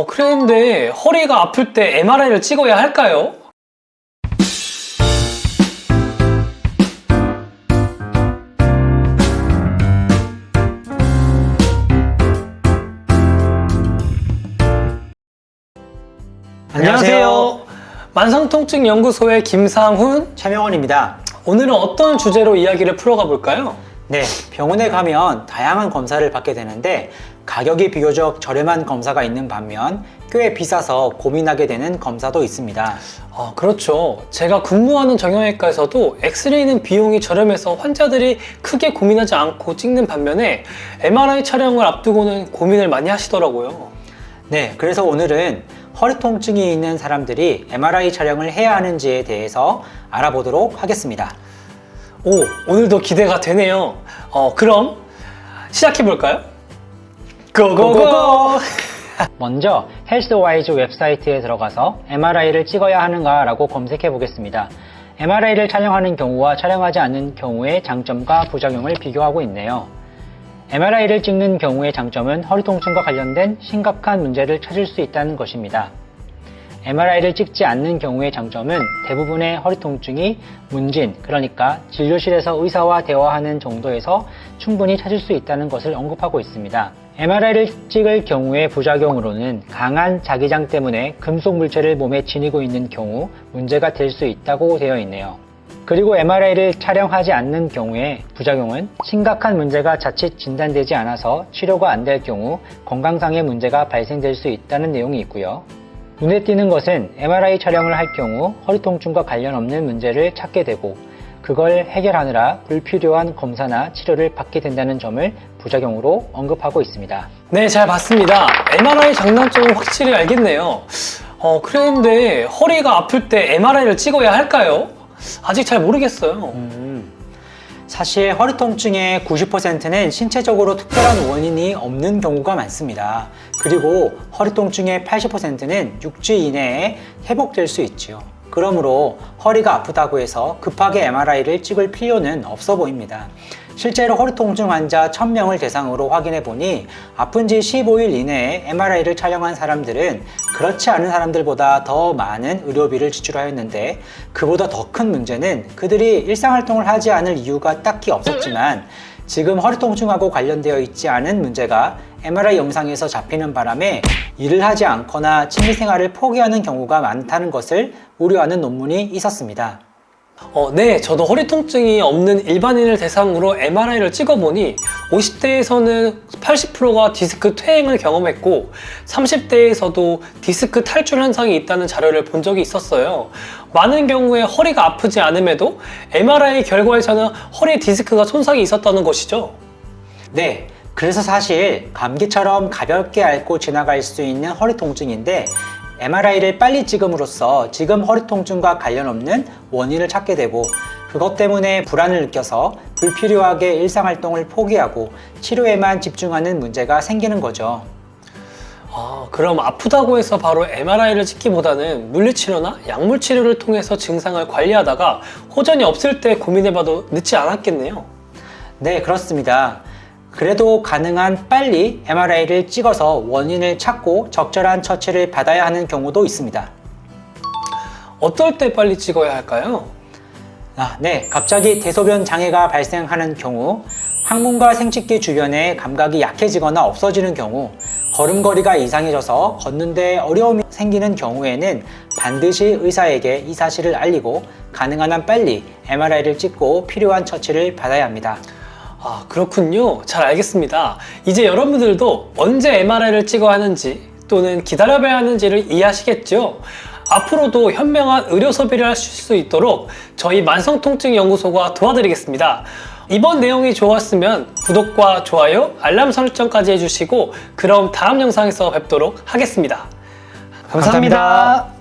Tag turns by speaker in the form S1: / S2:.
S1: 그런데 허리가 아플 때 MRI를 찍어야 할까요? 안녕하세요. 만성통증연구소의 김상훈,
S2: 최명원입니다.
S1: 오늘은 어떤 주제로 이야기를 풀어가 볼까요?
S2: 네, 병원에 가면 다양한 검사를 받게 되는데 가격이 비교적 저렴한 검사가 있는 반면 꽤 비싸서 고민하게 되는 검사도 있습니다.
S1: 그렇죠. 제가 근무하는 정형외과에서도 엑스레이는 비용이 저렴해서 환자들이 크게 고민하지 않고 찍는 반면에 MRI 촬영을 앞두고는 고민을 많이 하시더라고요.
S2: 네, 그래서 오늘은 허리 통증이 있는 사람들이 MRI 촬영을 해야 하는지에 대해서 알아보도록 하겠습니다.
S1: 오늘도 기대가 되네요. 그럼 시작해 볼까요? 고고고!
S2: 먼저 헬스와이즈 웹사이트에 들어가서 MRI를 찍어야 하는가 라고 검색해 보겠습니다. MRI를 촬영하는 경우와 촬영하지 않는 경우의 장점과 부작용을 비교하고 있네요. MRI를 찍는 경우의 장점은 허리 통증과 관련된 심각한 문제를 찾을 수 있다는 것입니다. MRI를 찍지 않는 경우의 장점은 대부분의 허리 통증이 문진, 그러니까 진료실에서 의사와 대화하는 정도에서 충분히 찾을 수 있다는 것을 언급하고 있습니다. MRI를 찍을 경우의 부작용으로는 강한 자기장 때문에 금속 물체를 몸에 지니고 있는 경우 문제가 될 수 있다고 되어 있네요. 그리고 MRI를 촬영하지 않는 경우에 부작용은 심각한 문제가 자칫 진단되지 않아서 치료가 안 될 경우 건강상의 문제가 발생될 수 있다는 내용이 있고요. 눈에 띄는 것은 MRI 촬영을 할 경우 허리 통증과 관련 없는 문제를 찾게 되고 그걸 해결하느라 불필요한 검사나 치료를 받게 된다는 점을 부작용으로 언급하고 있습니다.
S1: 네, 잘 봤습니다. MRI 장단점은 확실히 알겠네요. 그런데 허리가 아플 때 MRI를 찍어야 할까요? 아직 잘 모르겠어요.
S2: 사실 허리 통증의 90%는 신체적으로 특별한 원인이 없는 경우가 많습니다. 그리고 허리 통증의 80%는 6주 이내에 회복될 수 있지요. 그러므로 허리가 아프다고 해서 급하게 MRI를 찍을 필요는 없어 보입니다. 실제로 허리 통증 환자 1000명을 대상으로 확인해 보니 아픈 지 15일 이내에 MRI를 촬영한 사람들은 그렇지 않은 사람들보다 더 많은 의료비를 지출하였는데 그보다 더 큰 문제는 그들이 일상활동을 하지 않을 이유가 딱히 없었지만 지금 허리 통증하고 관련되어 있지 않은 문제가 MRI 영상에서 잡히는 바람에 일을 하지 않거나 취미생활을 포기하는 경우가 많다는 것을 우려하는 논문이 있었습니다.
S1: 네, 저도 허리 통증이 없는 일반인을 대상으로 MRI를 찍어보니 50대에서는 80%가 디스크 퇴행을 경험했고 30대에서도 디스크 탈출 현상이 있다는 자료를 본 적이 있었어요. 많은 경우에 허리가 아프지 않음에도 MRI 결과에서는 허리 디스크가 손상이 있었다는 것이죠.
S2: 네, 그래서 사실 감기처럼 가볍게 앓고 지나갈 수 있는 허리 통증인데 MRI를 빨리 찍음으로써 지금 허리 통증과 관련 없는 원인을 찾게 되고 그것 때문에 불안을 느껴서 불필요하게 일상활동을 포기하고 치료에만 집중하는 문제가 생기는 거죠.
S1: 그럼 아프다고 해서 바로 MRI를 찍기보다는 물리치료나 약물치료를 통해서 증상을 관리하다가 호전이 없을 때 고민해봐도 늦지 않았겠네요.
S2: 네, 그렇습니다. 그래도 가능한 빨리 MRI를 찍어서 원인을 찾고 적절한 처치를 받아야 하는 경우도 있습니다.
S1: 어떨 때 빨리 찍어야 할까요?
S2: 네, 갑자기 대소변 장애가 발생하는 경우, 항문과 생殖기 주변에 감각이 약해지거나 없어지는 경우, 걸음걸이가 이상해져서 걷는데 어려움이 생기는 경우에는 반드시 의사에게 이 사실을 알리고 가능한 한 빨리 MRI를 찍고 필요한 처치를 받아야 합니다.
S1: 그렇군요. 잘 알겠습니다. 이제 여러분들도 언제 MRI를 찍어야 하는지 또는 기다려봐야 하는지를 이해하시겠죠? 앞으로도 현명한 의료 소비를 하실 수 있도록 저희 만성통증연구소가 도와드리겠습니다. 이번 내용이 좋았으면 구독과 좋아요, 알람 설정까지 해주시고 그럼 다음 영상에서 뵙도록 하겠습니다. 감사합니다.